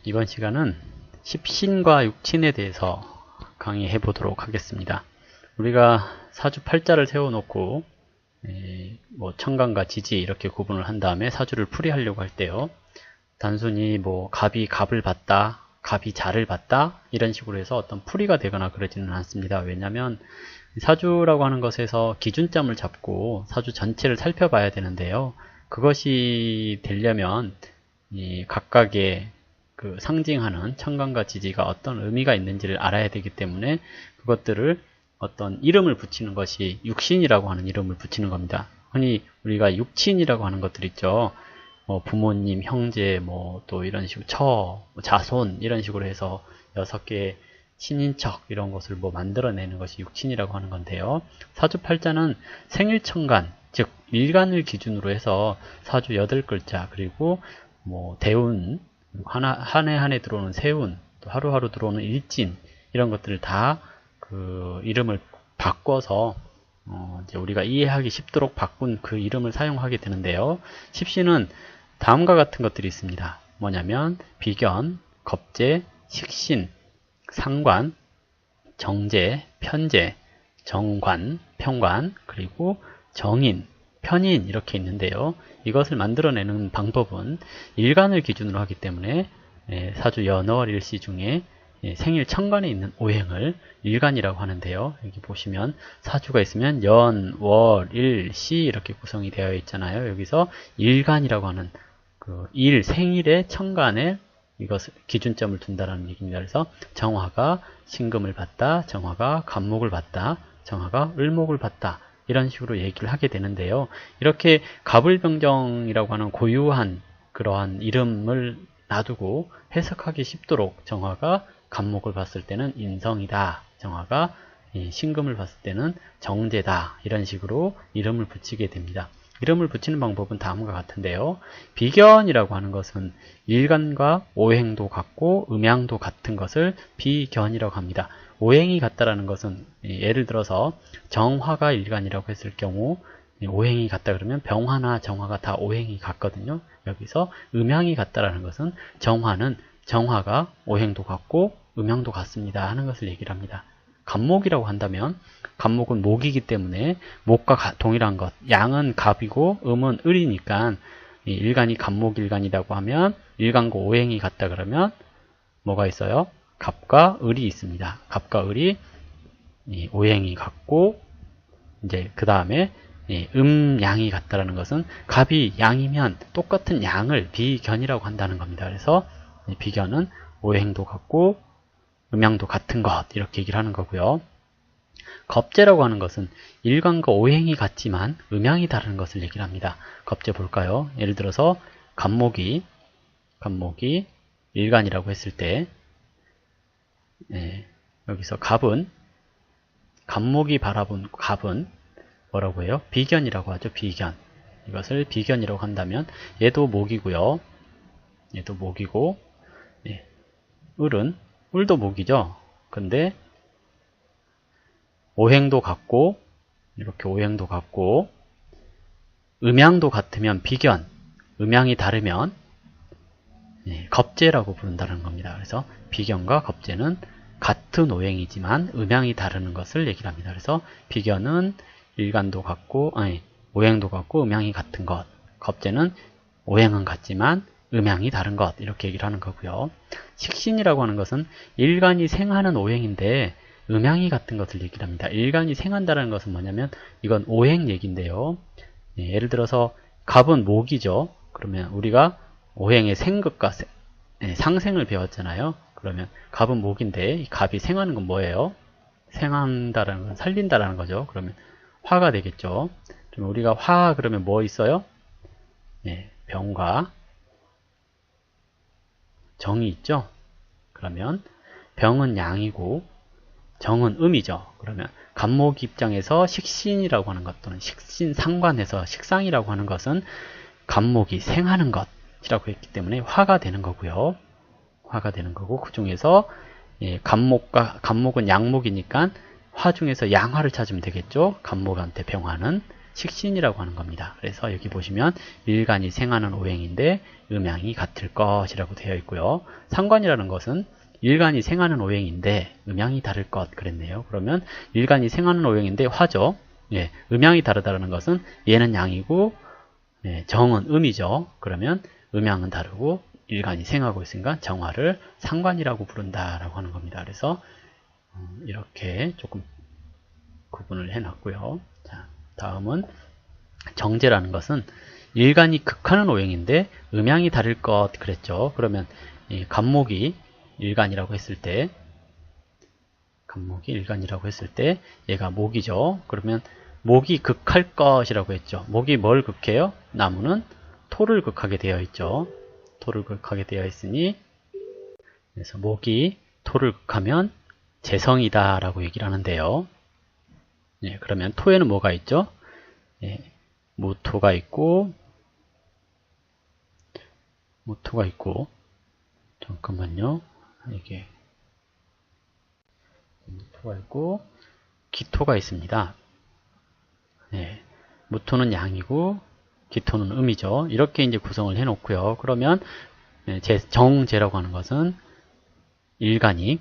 이번 시간은 십신과 육친에 대해서 강의해 보도록 하겠습니다. 우리가 사주 팔자를 세워놓고 청간과 지지 이렇게 구분을 한 다음에 사주를 풀이하려고 할 때요, 단순히 갑이 갑을 봤다, 갑이 자를 봤다 이런 식으로 해서 어떤 풀이가 되거나 그러지는 않습니다. 왜냐하면 사주라고 하는 것에서 기준점을 잡고 사주 전체를 살펴봐야 되는데요, 그것이 되려면 이 각각의 그 상징하는 천간과 지지가 어떤 의미가 있는지를 알아야 되기 때문에 그것들을 어떤 이름을 붙이는 것이 육신이라고 하는 이름을 붙이는 겁니다. 흔히 우리가 육친이라고 하는 것들 있죠. 부모님, 형제, 또 이런 식으로 자손 이런 식으로 해서 6개의 친인척 이런 것을 만들어내는 것이 육친이라고 하는 건데요. 사주팔자는 생일천간, 즉 일간을 기준으로 해서 사주 8글자, 그리고 대운, 한 해 한 해 들어오는 세운, 또 하루하루 들어오는 일진 이런 것들을 다 그 이름을 바꿔서 이제 우리가 이해하기 쉽도록 바꾼 그 이름을 사용하게 되는데요. 십신은 다음과 같은 것들이 있습니다. 뭐냐면 비견, 겁재, 식신, 상관, 정제, 편제, 정관, 평관, 그리고 정인, 편인 이렇게 있는데요. 이것을 만들어내는 방법은 일간을 기준으로 하기 때문에 사주 연월 일시 중에 생일 천간에 있는 오행을 일간이라고 하는데요. 여기 보시면 사주가 있으면 연, 월, 일, 시 이렇게 구성이 되어 있잖아요. 여기서 일간이라고 하는 그 생일의 천간에 이것을 기준점을 둔다라는 얘기입니다. 그래서 정화가 신금을 봤다, 정화가 간목을 봤다, 정화가 을목을 봤다 이런 식으로 얘기를 하게 되는데요. 이렇게 갑을병정이라고 하는 고유한 그러한 이름을 놔두고 해석하기 쉽도록 정화가 간목을 봤을 때는 인성이다, 정화가 신금을 봤을 때는 정제다 이런 식으로 이름을 붙이게 됩니다. 이름을 붙이는 방법은 다음과 같은데요. 비견이라고 하는 것은 일간과 오행도 같고 음양도 같은 것을 비견이라고 합니다. 오행이 같다라는 것은 예를 들어서 정화가 일간이라고 했을 경우 오행이 같다 그러면 병화나 정화가 다 오행이 같거든요. 여기서 음양이 같다라는 것은 정화가 오행도 같고 음양도 같습니다 하는 것을 얘기를 합니다. 간목이라고 한다면 간목은 목이기 때문에 목과 동일한 것, 양은 갑이고 음은 을이니까 일간이 간목일간이라고 하면 일간과 오행이 같다 그러면 뭐가 있어요? 갑과 을이 있습니다. 갑과 을이 오행이 같고, 이제 그 다음에 양이 같다라는 것은 갑이 양이면 똑같은 양을 비견이라고 한다는 겁니다. 그래서 비견은 오행도 같고 음양도 같은 것 이렇게 얘기를 하는 거고요. 겁재라고 하는 것은 일간과 오행이 같지만 음양이 다른 것을 얘기를 합니다. 겁재 볼까요? 예를 들어서 간목이 일간이라고 했을 때 여기서 간목이 바라본 갑은 뭐라고 해요? 비견이라고 하죠. 비견. 이것을 비견이라고 한다면 얘도 목이고요. 얘도 목이고 을도 목이죠. 근데 오행도 같고 이렇게 오행도 같고 음양도 같으면 비견, 음양이 다르면 겁재라고 부른다는 겁니다. 그래서 비견과 겁재는 같은 오행이지만 음양이 다르는 것을 얘기를 합니다. 그래서 비견은 일간도 같고 오행도 같고 음양이 같은 것, 겁재는 오행은 같지만 음양이 다른 것 이렇게 얘기를 하는 거고요. 식신이라고 하는 것은 일간이 생하는 오행인데 음양이 같은 것을 얘기를 합니다. 일간이 생한다는 것은 뭐냐면 이건 오행 얘기인데요. 예를 들어서 갑은 목이죠. 그러면 우리가 오행의 생극과 상생을 배웠잖아요. 그러면 갑은 목인데 이 갑이 생하는 건 뭐예요? 생한다라는 건 살린다라는 거죠. 그러면 화가 되겠죠. 그러면 우리가 화 그러면 뭐 있어요? 병과 정이 있죠. 그러면 병은 양이고 정은 음이죠. 그러면 간목 입장에서 식신이라고 하는 것 또는 식신 상관에서 식상이라고 하는 것은 간목이 생하는 것이라고 했기 때문에 화가 되는 거고요. 화가 되는 거고 그 중에서 간목은 양목이니까 화 중에서 양화를 찾으면 되겠죠. 간목한테 병화는 식신이라고 하는 겁니다. 그래서 여기 보시면 일간이 생하는 오행인데 음양이 같을 것이라고 되어 있고요. 상관이라는 것은 일간이 생하는 오행인데 음양이 다를 것 그랬네요. 그러면 일간이 생하는 오행인데 화죠. 예, 음양이 다르다는 것은 얘는 양이고 정은 음이죠. 그러면 음양은 다르고 일간이 생하고 있으니까 정화를 상관이라고 부른다라고 하는 겁니다. 그래서 이렇게 조금 구분을 해놨고요. 자, 다음은 정제라는 것은 일간이 극하는 오행인데 음양이 다를 것 그랬죠. 그러면 이 간목이 일간이라고 했을 때 얘가 목이죠. 그러면 목이 극할 것이라고 했죠. 목이 뭘 극해요? 나무는 토를 극하게 되어 있죠. 토를 극하게 되어 있으니 그래서 목이 토를 극하면 재성이다 라고 얘기를 하는데요. 예, 그러면 토에는 뭐가 있죠? 예, 무토가 있고 잠깐만요. 이게 무토가 있고 기토가 있습니다. 예, 무토는 양이고 기토는 음이죠. 이렇게 이제 구성을 해 놓고요. 그러면 정제라고 하는 것은 일간이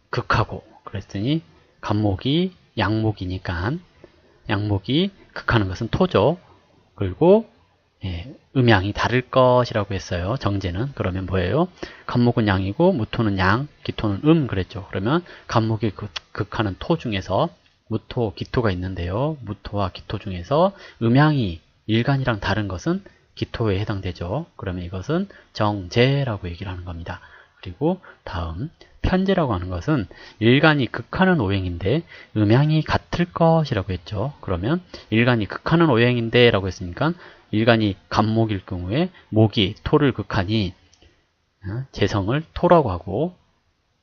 극하고 그랬더니 간목이 양목이니까 양목이 극하는 것은 토죠. 그리고 음양이 다를 것이라고 했어요. 정제는. 그러면 뭐예요? 간목은 양이고 무토는 양, 기토는 그랬죠. 그러면 간목이 극하는 토 중에서 무토, 기토가 있는데요. 무토와 기토 중에서 음양이 일간이랑 다른 것은 기토에 해당되죠. 그러면 이것은 정제라고 얘기를 하는 겁니다. 그리고 다음 편제라고 하는 것은 일간이 극하는 오행인데 음양이 같을 것이라고 했죠. 그러면 일간이 극하는 오행인데 라고 했으니까 일간이 간목일 경우에 목이 토를 극하니 재성을 토라고 하고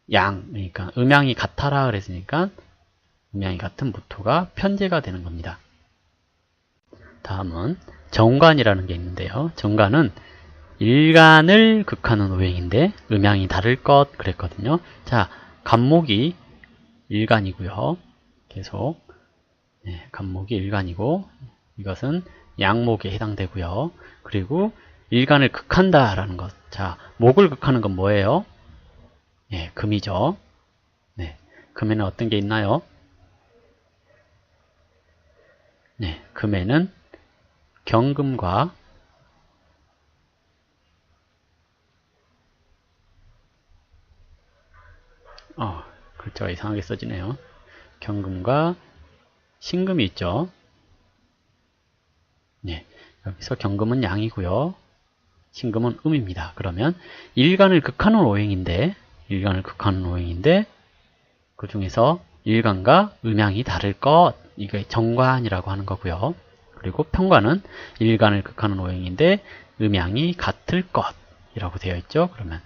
그러니까 음양이 같아라 그랬으니까 음양이 같은 무토가 편제가 되는 겁니다. 다음은 정관이라는 게 있는데요. 정관은 일간을 극하는 오행인데 음양이 다를 것 그랬거든요. 자, 간목이 일간이고요. 계속 간목이 일간이고 이것은 양목에 해당되고요. 그리고 일간을 극한다 라는 것. 자, 목을 극하는 건 뭐예요? 금이죠. 금에는 어떤 게 있나요? 금에는 경금과 글자가 이상하게 써지네요. 경금과 신금이 있죠. 여기서 경금은 양이고요. 신금은 음입니다. 그러면 일간을 극하는 오행인데 그 중에서 일간과 음양이 다를 것 이게 정관이라고 하는 거고요. 그리고 편관은 일간을 극하는 오행인데 음양이 같을 것이라고 되어 있죠. 그러면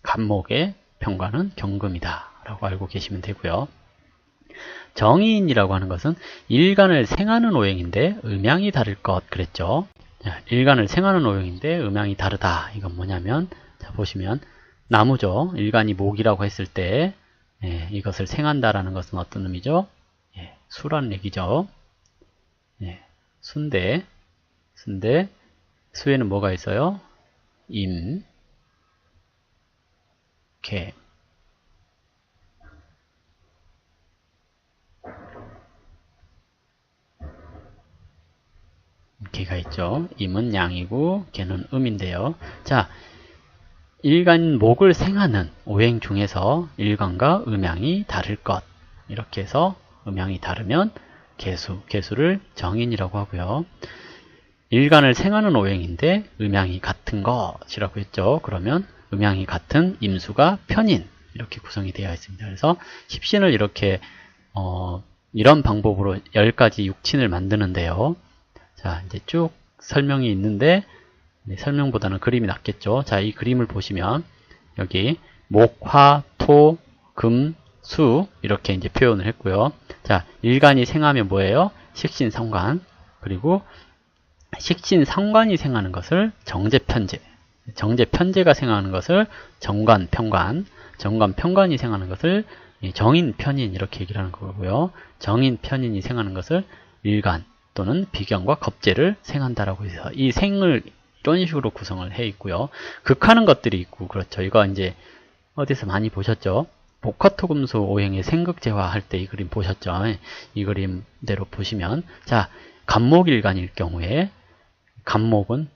간목의 편관은 경금이다 라고 알고 계시면 되고요. 정인이라고 하는 것은 일간을 생하는 오행인데 음양이 다를 것 그랬죠. 자, 일간을 생하는 오행인데 음양이 다르다. 이건 뭐냐면 자 보시면 나무죠. 일간이 목이라고 했을 때 이것을 생한다라는 것은 어떤 의미죠? 수라는 얘기죠. 순대 수에는 뭐가 있어요? 임, 개. 개가 있죠. 임은 양이고 개는 음인데요. 자, 일간 목을 생하는 오행 중에서 일간과 음양이 다를 것 이렇게 해서 음양이 다르면 개수를 정인이라고 하고요. 일간을 생하는 오행인데 음양이 같은 것이라고 했죠. 그러면 음양이 같은 임수가 편인 이렇게 구성이 되어 있습니다. 그래서 십신을 이렇게 이런 방법으로 10가지 육친을 만드는데요. 자, 이제 쭉 설명이 있는데 설명보다는 그림이 낫겠죠. 자, 이 그림을 보시면 여기 목, 화, 토, 금, 수 이렇게 이제 표현을 했고요. 자, 일간이 생하면 뭐예요? 식신상관. 그리고 식신상관이 생하는 것을 정제편제. 정제편제가 생하는 것을 정관편관. 정관편관이 생하는 것을 정인편인 이렇게 얘기를 하는 거고요. 정인편인이 생하는 것을 일간 또는 비견과 겁재를 생한다라고 해서 이 생을 이런 식으로 구성을 해 있고요. 극하는 것들이 있고 그렇죠. 이거 이제 어디서 많이 보셨죠? 복화토금수 오행의 생극재화 할 때 이 그림 보셨죠? 이 그림대로 보시면 자 갑목일간일 경우에 갑목은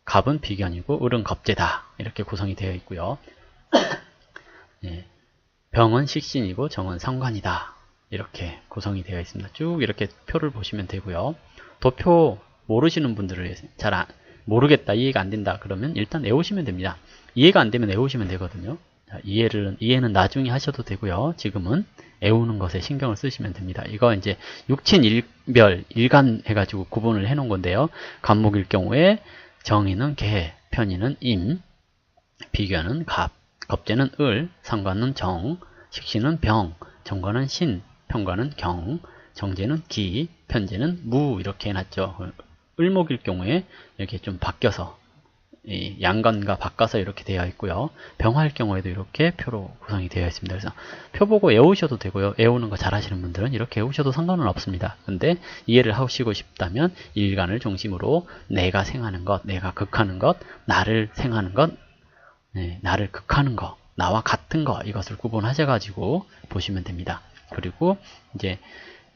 갑은 비견이고 을은 겁재다 이렇게 구성이 되어 있고요. 예, 병은 식신이고 정은 상관이다 이렇게 구성이 되어 있습니다. 쭉 이렇게 표를 보시면 되고요. 도표 모르시는 분들을 잘 모르겠다, 이해가 안 된다 그러면 일단 외우시면 됩니다. 이해가 안 되면 외우시면 되거든요. 자, 이해는 나중에 하셔도 되고요. 지금은 외우는 것에 신경을 쓰시면 됩니다. 이거 이제 육친일별 일간 해가지고 구분을 해 놓은 건데요. 갑목일 경우에 정인은 개, 편인은 임, 비견은 갑, 겁재는 을, 상관은 정, 식신은 병, 정관은 신, 편관은 경, 정제는 기, 편제는 무 이렇게 해놨죠. 을목일 경우에 이렇게 좀 바뀌어서 이 양관과 바꿔서 이렇게 되어 있고요. 병화일 경우에도 이렇게 표로 구성이 되어 있습니다. 그래서 표 보고 외우셔도 되고요. 외우는 거 잘하시는 분들은 이렇게 외우셔도 상관은 없습니다. 근데 이해를 하시고 싶다면 일간을 중심으로 내가 생하는 것, 내가 극하는 것, 나를 생하는 것, 나를 극하는 것, 나와 같은 것, 이것을 구분하셔가지고 보시면 됩니다. 그리고 이제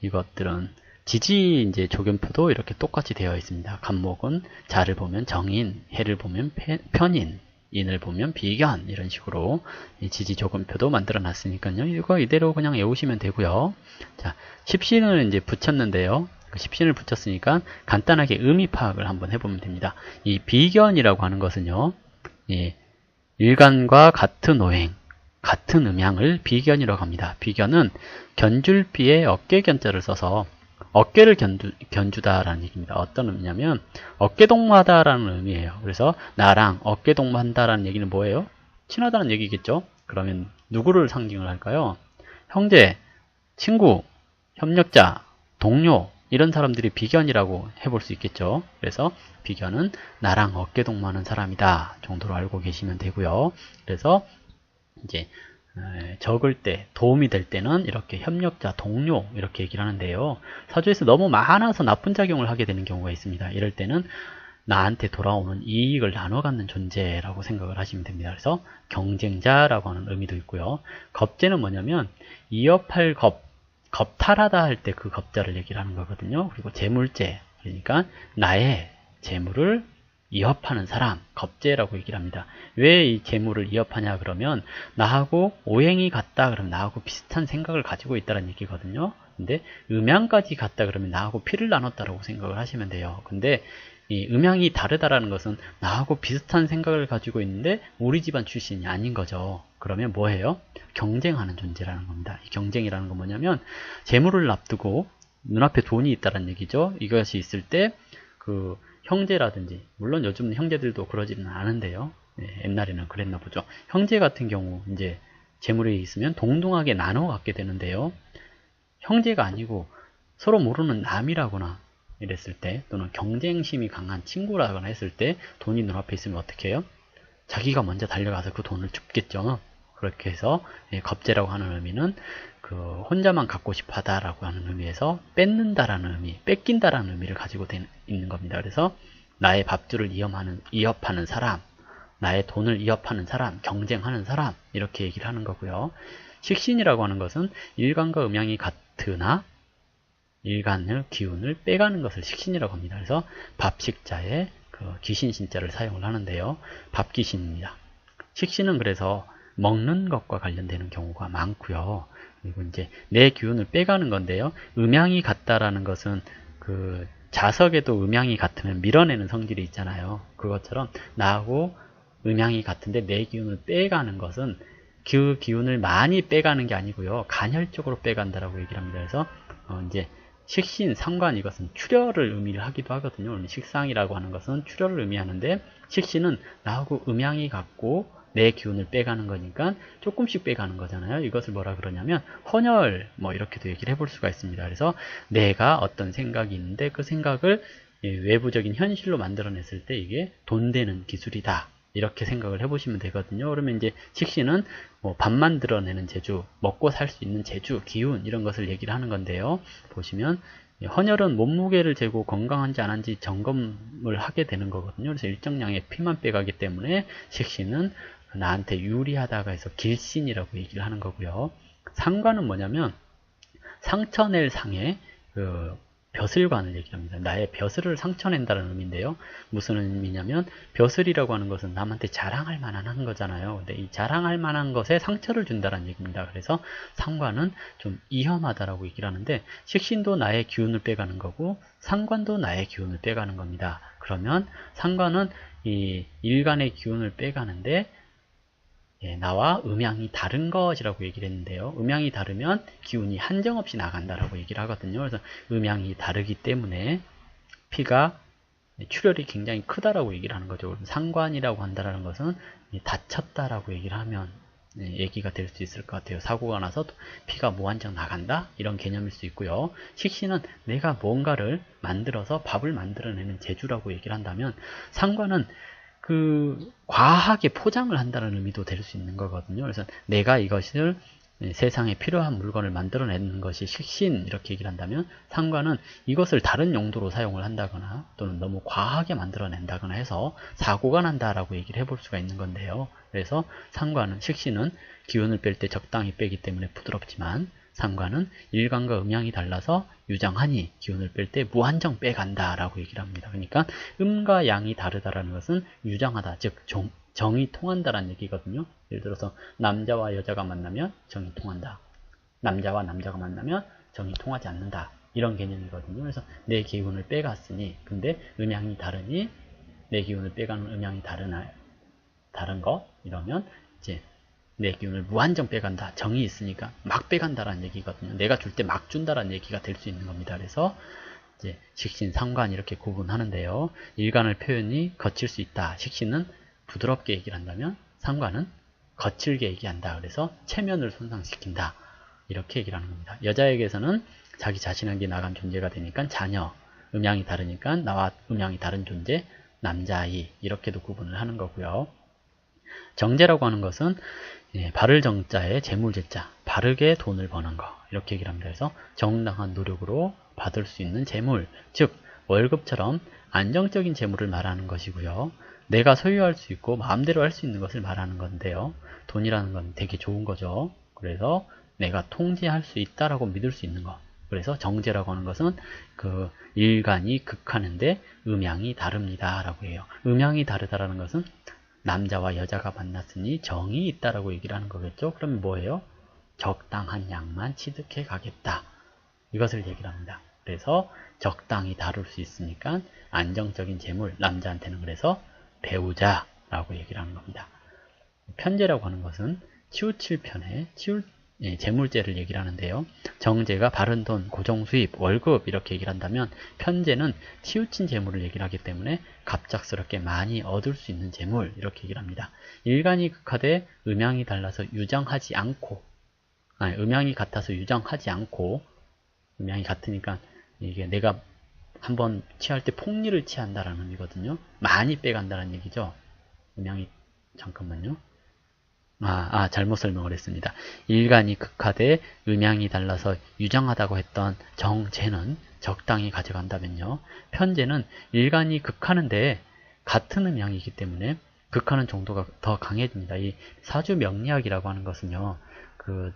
이것들은 지지 이제 조견표도 이렇게 똑같이 되어 있습니다. 갑목은 자를 보면 정인, 해를 보면 편인, 인을 보면 비견 이런 식으로 이 지지 조견표도 만들어 놨으니까요. 이거 이대로 그냥 외우시면 되고요. 자, 십신을 이제 붙였는데요. 십신을 붙였으니까 간단하게 의미 파악을 한번 해보면 됩니다. 이 비견이라고 하는 것은요. 예, 일간과 같은 오행, 같은 음양을 비견이라고 합니다. 비견은 견줄비에 어깨견자를 써서 어깨를 견주다라는 얘기입니다. 어떤 의미냐면 어깨동무하다라는 의미예요. 그래서 나랑 어깨동무한다라는 얘기는 뭐예요? 친하다는 얘기겠죠? 그러면 누구를 상징을 할까요? 형제, 친구, 협력자, 동료 이런 사람들이 비견이라고 해볼 수 있겠죠. 그래서 비견은 나랑 어깨동무하는 사람이다 정도로 알고 계시면 되고요. 그래서 이제 적을 때 도움이 될 때는 이렇게 협력자, 동료 이렇게 얘기를 하는데요. 사주에서 너무 많아서 나쁜 작용을 하게 되는 경우가 있습니다. 이럴 때는 나한테 돌아오는 이익을 나눠 갖는 존재라고 생각을 하시면 됩니다. 그래서 경쟁자라고 하는 의미도 있고요. 겁재는 뭐냐면 이업할 겁탈하다 할 때 그 겁자를 얘기를 하는 거거든요. 그리고 재물재, 그러니까 나의 재물을 이협하는 사람, 겁재라고 얘기를 합니다. 왜 이 재물을 이협하냐 그러면 나하고 오행이 같다 그러면 나하고 비슷한 생각을 가지고 있다는 얘기거든요. 근데 음양까지 같다 그러면 나하고 피를 나눴다라고 생각을 하시면 돼요. 근데 이 음양이 다르다라는 것은 나하고 비슷한 생각을 가지고 있는데 우리 집안 출신이 아닌 거죠. 그러면 뭐예요? 경쟁하는 존재라는 겁니다. 이 경쟁이라는 건 뭐냐면 재물을 앞두고 눈앞에 돈이 있다는 얘기죠. 이것이 있을 때 그 형제라든지, 물론 요즘 형제들도 그러지는 않은데요. 옛날에는 그랬나 보죠. 형제 같은 경우 이제 재물이 있으면 동등하게 나눠 갖게 되는데요. 형제가 아니고 서로 모르는 남이라거나 이랬을 때, 또는 경쟁심이 강한 친구라거나 했을 때 돈이 눈앞에 있으면 어떻게 해요? 자기가 먼저 달려가서 그 돈을 줍겠죠. 그렇게 해서 겁재라고 하는 의미는 그 혼자만 갖고 싶어 하다라고 하는 의미에서 뺏는다라는 의미, 뺏긴다라는 의미를 가지고 있는 겁니다. 그래서 나의 밥줄을 이협하는 사람, 나의 돈을 이협하는 사람, 경쟁하는 사람 이렇게 얘기를 하는 거고요. 식신이라고 하는 것은 일간과 음양이 같으나 일간의 기운을 빼가는 것을 식신이라고 합니다. 그래서 밥식자에 그 귀신 신자를 사용을 하는데요. 밥귀신입니다. 식신은 그래서 먹는 것과 관련되는 경우가 많고요. 그리고 이제 내 기운을 빼가는 건데요. 음양이 같다라는 것은 그 자석에도 음양이 같으면 밀어내는 성질이 있잖아요. 그것처럼 나하고 음양이 같은데 내 기운을 빼가는 것은 그 기운을 많이 빼가는 게 아니고요. 간헐적으로 빼간다라고 얘기를 합니다. 그래서 이제 식신, 상관 이것은 출혈을 의미를 하기도 하거든요. 식상이라고 하는 것은 출혈을 의미하는데 식신은 나하고 음양이 같고 내 기운을 빼가는 거니까 조금씩 빼가는 거잖아요. 이것을 뭐라 그러냐면 헌혈 뭐 이렇게도 얘기를 해볼 수가 있습니다. 그래서 내가 어떤 생각이 있는데 그 생각을 외부적인 현실로 만들어냈을 때 이게 돈 되는 기술이다. 이렇게 생각을 해보시면 되거든요. 그러면 이제 식신은 뭐 밥 만들어내는 재주, 먹고 살 수 있는 재주, 기운 이런 것을 얘기를 하는 건데요. 보시면 헌혈은 몸무게를 재고 건강한지 안 한지 점검을 하게 되는 거거든요. 그래서 일정량의 피만 빼가기 때문에 식신은 나한테 유리하다고 해서 길신이라고 얘기를 하는 거고요. 상관은 뭐냐면 상처낼 상의 벼슬관을 얘기합니다. 나의 벼슬을 상처낸다는 의미인데요. 무슨 의미냐면 벼슬이라고 하는 것은 남한테 자랑할 만한 거잖아요. 근데 이 자랑할 만한 것에 상처를 준다는 얘기입니다. 그래서 상관은 좀 위험하다라고 얘기를 하는데 식신도 나의 기운을 빼가는 거고 상관도 나의 기운을 빼가는 겁니다. 그러면 상관은 이 일간의 기운을 빼가는데 나와 음양이 다른 것이라고 얘기를 했는데요. 음양이 다르면 기운이 한정없이 나간다라고 얘기를 하거든요. 그래서 음양이 다르기 때문에 피가 출혈이 굉장히 크다라고 얘기를 하는 거죠. 상관이라고 한다는 것은 다쳤다라고 얘기를 하면 얘기가 될 수 있을 것 같아요. 사고가 나서 피가 무한정 나간다? 이런 개념일 수 있고요. 식신은 내가 뭔가를 만들어서 밥을 만들어내는 재주라고 얘기를 한다면 상관은 과하게 포장을 한다는 의미도 될 수 있는 거거든요. 그래서 내가 이것을 세상에 필요한 물건을 만들어내는 것이 식신 이렇게 얘기를 한다면 상관은 이것을 다른 용도로 사용을 한다거나 또는 너무 과하게 만들어낸다거나 해서 사고가 난다라고 얘기를 해볼 수가 있는 건데요. 그래서 상관은 식신은 기운을 뺄 때 적당히 빼기 때문에 부드럽지만 상관은 일간과 음양이 달라서 유장하니 기운을 뺄 때 무한정 빼간다 라고 얘기를 합니다. 그러니까 음과 양이 다르다라는 것은 유장하다, 즉 정이 통한다라는 얘기거든요. 예를 들어서 남자와 여자가 만나면 정이 통한다. 남자와 남자가 만나면 정이 통하지 않는다. 이런 개념이거든요. 그래서 내 기운을 빼갔으니 근데 음양이 다르니 내 기운을 빼가는 음양이 다른 거 이러면 이제 내 기운을 무한정 빼간다. 정이 있으니까 막 빼간다라는 얘기거든요. 내가 줄 때 막 준다라는 얘기가 될 수 있는 겁니다. 그래서 이제 식신, 상관 이렇게 구분하는데요. 일간을 표현이 거칠 수 있다. 식신은 부드럽게 얘기를 한다면 상관은 거칠게 얘기한다. 그래서 체면을 손상시킨다. 이렇게 얘기를 하는 겁니다. 여자에게서는 자기 자신에게 나간 존재가 되니까 자녀, 음양이 다르니까 나와 음양이 다른 존재, 남자아이 이렇게도 구분을 하는 거고요. 정제라고 하는 것은 바를 정자에 재물제자, 바르게 돈을 버는 거 이렇게 얘기를 합니다. 그래서 정당한 노력으로 받을 수 있는 재물, 즉 월급처럼 안정적인 재물을 말하는 것이고요. 내가 소유할 수 있고 마음대로 할 수 있는 것을 말하는 건데요. 돈이라는 건 되게 좋은 거죠. 그래서 내가 통제할 수 있다라고 믿을 수 있는 것. 그래서 정제라고 하는 것은 일간이 극하는데 음양이 다릅니다 라고 해요. 음양이 다르다라는 것은 남자와 여자가 만났으니 정이 있다라고 얘기를 하는 거겠죠. 그러면 뭐예요? 적당한 양만 취득해 가겠다. 이것을 얘기를 합니다. 그래서 적당히 다룰 수 있으니까 안정적인 재물, 남자한테는 그래서 배우자라고 얘기를 하는 겁니다. 편제라고 하는 것은 치우칠 편에 재물제를 얘기를 하는데요. 정제가 바른 돈, 고정수입, 월급 이렇게 얘기를 한다면 편제는 치우친 재물을 얘기를 하기 때문에 갑작스럽게 많이 얻을 수 있는 재물 이렇게 얘기를 합니다. 일간이 극하되 음양이 달라서 유정하지 않고 음양이 같아서 유정하지 않고 음양이 같으니까 이게 내가 한번 취할 때 폭리를 취한다라는 의미거든요. 많이 빼간다는 얘기죠. 음양이 잠깐만요. 잘못 설명을 했습니다. 일간이 극하되 음양이 달라서 유정하다고 했던 정제는 적당히 가져간다면요. 편제는 일간이 극하는데 같은 음양이기 때문에 극하는 정도가 더 강해집니다. 이 사주 명리학이라고 하는 것은요.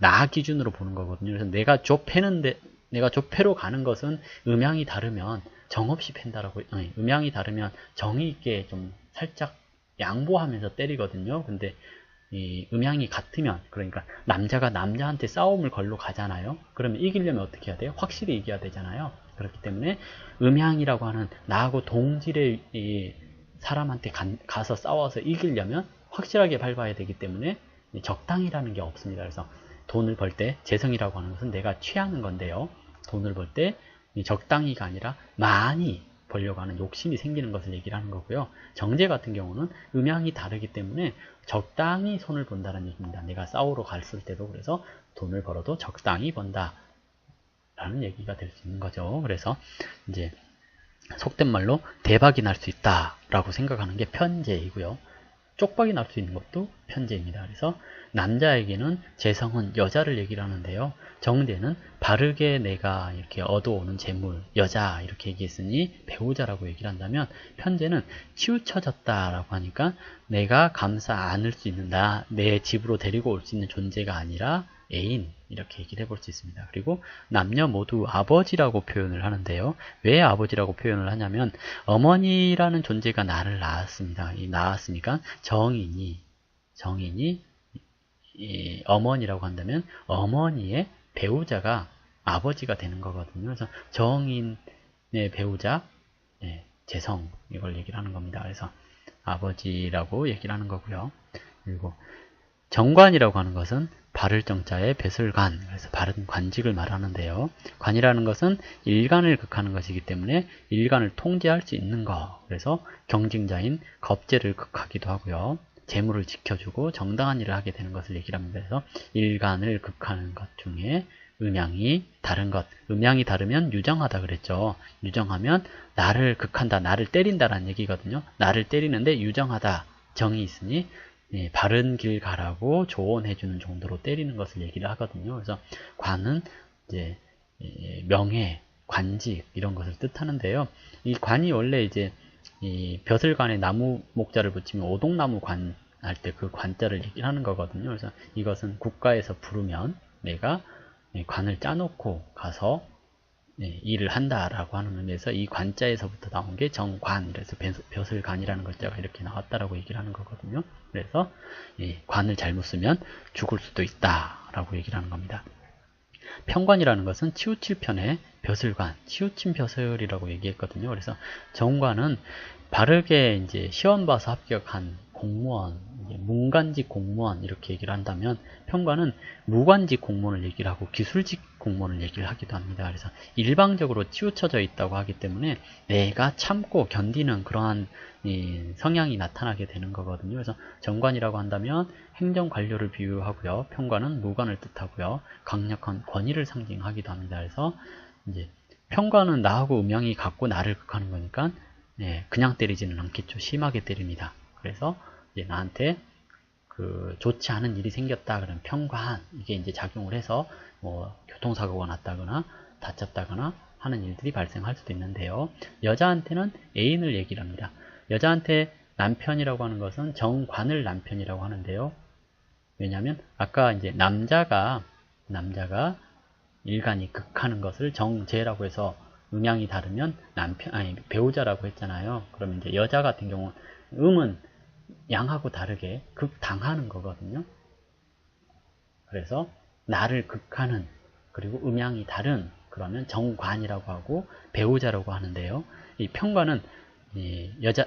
나 기준으로 보는 거거든요. 그래서 내가 좁패로 가는 것은 음양이 다르면 정없이 팬다라고, 음양이 다르면 정의 있게 좀 살짝 양보하면서 때리거든요. 근데 이 음양이 같으면, 그러니까 남자가 남자한테 싸움을 걸러 가잖아요. 그러면 이기려면 어떻게 해야 돼요? 확실히 이겨야 되잖아요. 그렇기 때문에 음양이라고 하는 나하고 동질의 이 사람한테 가서 싸워서 이기려면 확실하게 밟아야 되기 때문에 적당이라는 게 없습니다. 그래서 돈을 벌 때 재성이라고 하는 것은 내가 취하는 건데요. 돈을 벌 때 적당히가 아니라 많이 벌려고 하는 욕심이 생기는 것을 얘기를 하는 거고요. 정제 같은 경우는 음양이 다르기 때문에 적당히 손을 본다는 얘기입니다. 내가 싸우러 갔을 때도 그래서 돈을 벌어도 적당히 번다 라는 얘기가 될 수 있는 거죠. 그래서 이제 속된 말로 대박이 날 수 있다 라고 생각하는 게 편제이고요. 쪽박이 날 수 있는 것도 편제입니다. 그래서 남자에게는 재성은 여자를 얘기를 하는데요. 정제는 바르게 내가 이렇게 얻어오는 재물, 여자 이렇게 얘기했으니 배우자라고 얘기를 한다면, 편제는 치우쳐졌다라고 하니까 내가 감싸 안을 수 있는, 내 집으로 데리고 올 수 있는 존재가 아니라 애인, 이렇게 얘기를 해볼 수 있습니다. 그리고 남녀 모두 아버지라고 표현을 하는데요. 왜 아버지라고 표현을 하냐면, 어머니라는 존재가 나를 낳았습니다. 낳았으니까 정인이 어머니라고 한다면 어머니의 배우자가 아버지가 되는 거거든요. 그래서 정인의 배우자, 재성, 이걸 얘기를 하는 겁니다. 그래서 아버지라고 얘기를 하는 거고요. 그리고 정관이라고 하는 것은 바를 정자에 벼슬관, 그래서 바른 관직을 말하는데요. 관이라는 것은 일간을 극하는 것이기 때문에 일간을 통제할 수 있는 것, 그래서 경징자인 겁재를 극하기도 하고요. 재물을 지켜주고 정당한 일을 하게 되는 것을 얘기를 합니다. 그래서 일간을 극하는 것 중에 음양이 다른 것, 음양이 다르면 유정하다 그랬죠. 유정하면 나를 극한다, 나를 때린다라는 얘기거든요. 나를 때리는데 유정하다, 정이 있으니 바른 길 가라고 조언해주는 정도로 때리는 것을 얘기를 하거든요. 그래서 관은 이제 명예, 관직 이런 것을 뜻하는데요. 이 관이 원래 이제 이 벼슬관에 나무 목자를 붙이면 오동나무 관 할 때 그 관자를 얘기를 하는 거거든요. 그래서 이것은 국가에서 부르면 내가 관을 짜놓고 가서 일을 한다라고 하는 의미에서 이 관자에서부터 나온 게 정관, 그래서 벼슬관이라는 글자가 이렇게 나왔다라고 얘기를 하는 거거든요. 그래서 관을 잘못 쓰면 죽을 수도 있다라고 얘기를 하는 겁니다. 편관이라는 것은 치우칠 편에 벼슬관, 치우친 벼슬이라고 얘기했거든요. 그래서 정관은 바르게 이제 시험 봐서 합격한 공무원, 문관직 공무원 이렇게 얘기를 한다면, 편관은 무관직 공무원을 얘기를 하고 기술직 공무원을 얘기를 하기도 합니다. 그래서 일방적으로 치우쳐져 있다고 하기 때문에 내가 참고 견디는 그러한 성향이 나타나게 되는 거거든요. 그래서 정관이라고 한다면 행정관료를 비유하고요. 편관은 무관을 뜻하고요. 강력한 권위를 상징하기도 합니다. 그래서 이제 편관은 나하고 음양이 같고 나를 극하는 거니까 그냥 때리지는 않겠죠. 심하게 때립니다. 그래서 이제 나한테 그 좋지 않은 일이 생겼다 그러면 편관, 이게 이제 작용을 해서 뭐 교통사고가 났다거나 다쳤다거나 하는 일들이 발생할 수도 있는데요. 여자한테는 애인을 얘기를 합니다. 여자한테 남편이라고 하는 것은 정관을 남편이라고 하는데요. 왜냐하면 아까 이제 남자가 일간이 극하는 것을 정제라고 해서 음양이 다르면 배우자라고 했잖아요. 그러면 이제 여자 같은 경우는 음은 양하고 다르게 극당하는 거거든요. 그래서 나를 극하는, 그리고 음양이 다른, 그러면 정관이라고 하고 배우자라고 하는데요. 이 편관은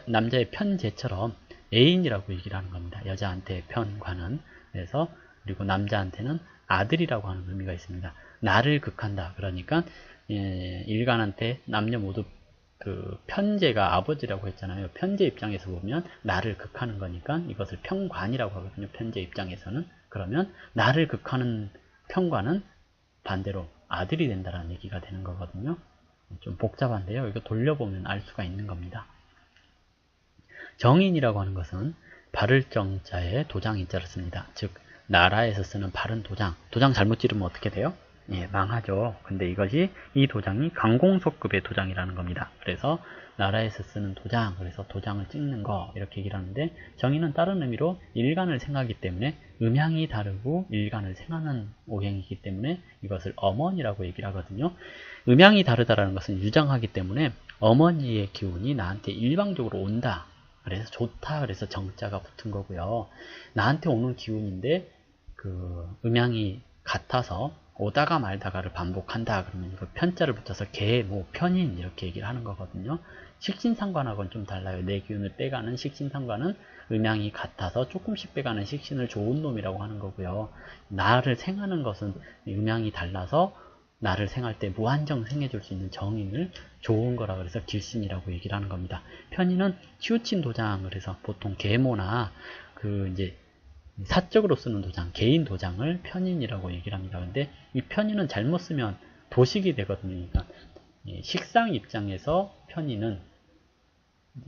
남자의 편제처럼 애인이라고 얘기를 하는 겁니다. 여자한테 편관은. 그래서 그리고 남자한테는 아들이라고 하는 의미가 있습니다. 나를 극한다. 그러니까 일간한테 남녀 모두 그 편제가 아버지라고 했잖아요. 편제 입장에서 보면 나를 극하는 거니까 이것을 편관이라고 하거든요. 편제 입장에서는. 그러면 나를 극하는 편관은 반대로 아들이 된다는 얘기가 되는 거거든요. 좀 복잡한데요. 이거 돌려보면 알 수가 있는 겁니다. 정인이라고 하는 것은 바를 정자에 도장 인자를 씁니다. 즉 나라에서 쓰는 바른 도장 잘못 지르면 어떻게 돼요? 망하죠. 근데 이 도장이 강공소급의 도장이라는 겁니다. 그래서 나라에서 쓰는 도장, 그래서 도장을 찍는 거 이렇게 얘기를 하는데, 정의는 다른 의미로 일간을 생하기 때문에 음양이 다르고 일간을 생하는 오행이기 때문에 이것을 어머니라고 얘기를 하거든요. 음양이 다르다라는 것은 유장하기 때문에 어머니의 기운이 나한테 일방적으로 온다. 그래서 좋다. 그래서 정자가 붙은 거고요. 나한테 오는 기운인데 그 음양이 같아서 오다가 말다가를 반복한다. 그러면 이거 편자를 붙여서 개, 모, 편인 이렇게 얘기를 하는 거거든요. 식신상관하고는 좀 달라요. 내 기운을 빼가는 식신상관은 음양이 같아서 조금씩 빼가는 식신을 좋은 놈이라고 하는 거고요. 나를 생하는 것은 음양이 달라서 나를 생할 때 무한정 생해줄 수 있는 정인을 좋은 거라 그래서 길신이라고 얘기를 하는 겁니다. 편인은 치우친 도장, 그래서 보통 계모나 그 이제 사적으로 쓰는 도장, 개인 도장을 편인이라고 얘기를 합니다. 근데 이 편인은 잘못 쓰면 도식이 되거든요. 그러니까 식상 입장에서 편인은,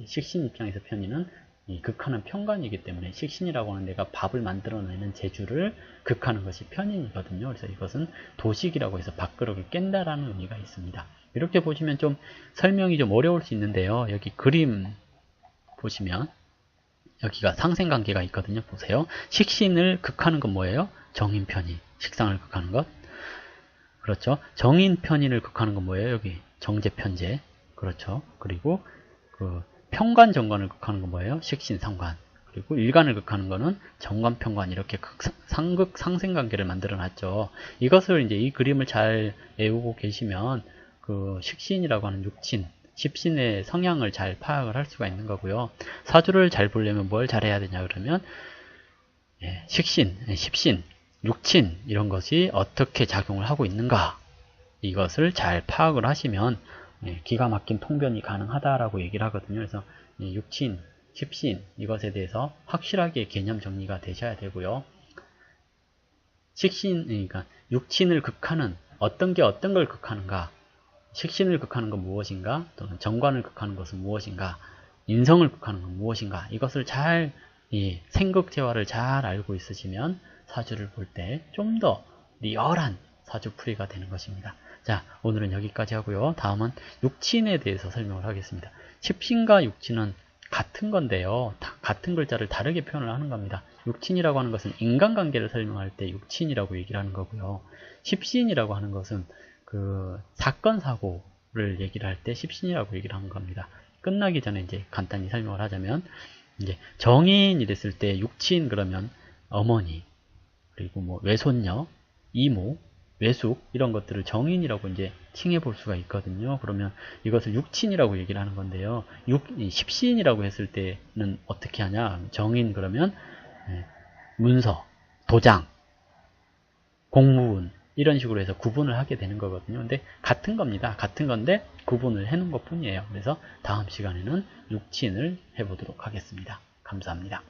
식신 입장에서 편인은 이 극하는 편관이기 때문에 식신이라고 하는 내가 밥을 만들어내는 재주를 극하는 것이 편인이거든요. 그래서 이것은 도식이라고 해서 밥그릇을 깬다라는 의미가 있습니다. 이렇게 보시면 좀 설명이 좀 어려울 수 있는데요. 여기 그림 보시면 여기가 상생관계가 있거든요. 보세요. 식신을 극하는 건 뭐예요? 정인편인, 식상을 극하는 것. 그렇죠. 정인편인을 극하는 건 뭐예요? 여기 정제편제. 그렇죠. 그리고 그 편관 정관을 극하는 건 뭐예요? 식신상관. 그리고 일관을 극하는 거는 정관 편관, 이렇게 상극 상생관계를 만들어 놨죠. 이것을 이제 이 그림을 잘 외우고 계시면 그 식신이라고 하는 육친, 십신의 성향을 잘 파악을 할 수가 있는 거고요. 사주를 잘 보려면 뭘 잘해야 되냐 그러면 식신, 십신, 육친 이런 것이 어떻게 작용을 하고 있는가, 이것을 잘 파악을 하시면 기가 막힌 통변이 가능하다라고 얘기를 하거든요. 그래서 육친, 십신 이것에 대해서 확실하게 개념 정리가 되셔야 되고요. 식신, 그러니까 육친을 극하는 어떤 게 어떤 걸 극하는가, 식신을 극하는 건 무엇인가, 또는 정관을 극하는 것은 무엇인가, 인성을 극하는 건 무엇인가, 이것을 잘 생극재화를 잘 알고 있으시면 사주를 볼 때 좀 더 리얼한 사주풀이가 되는 것입니다. 자, 오늘은 여기까지 하고요. 다음은 육친에 대해서 설명을 하겠습니다. 십신과 육친은 같은 건데요. 같은 글자를 다르게 표현을 하는 겁니다. 육친이라고 하는 것은 인간관계를 설명할 때 육친이라고 얘기를 하는 거고요. 십신이라고 하는 것은 그 사건 사고를 얘기를 할 때 십신이라고 얘기를 하는 겁니다. 끝나기 전에 이제 간단히 설명을 하자면, 이제 정인이 됐을 때 육친 그러면 어머니, 그리고 뭐 외손녀, 이모, 외숙 이런 것들을 정인이라고 이제 칭해 볼 수가 있거든요. 그러면 이것을 육친이라고 얘기를 하는 건데요. 십신이라고 했을 때는 어떻게 하냐? 정인 그러면 문서, 도장, 공무원 이런 식으로 해서 구분을 하게 되는 거거든요. 근데 같은 겁니다. 같은 건데 구분을 해놓은 것 뿐이에요. 그래서 다음 시간에는 육친을 해보도록 하겠습니다. 감사합니다.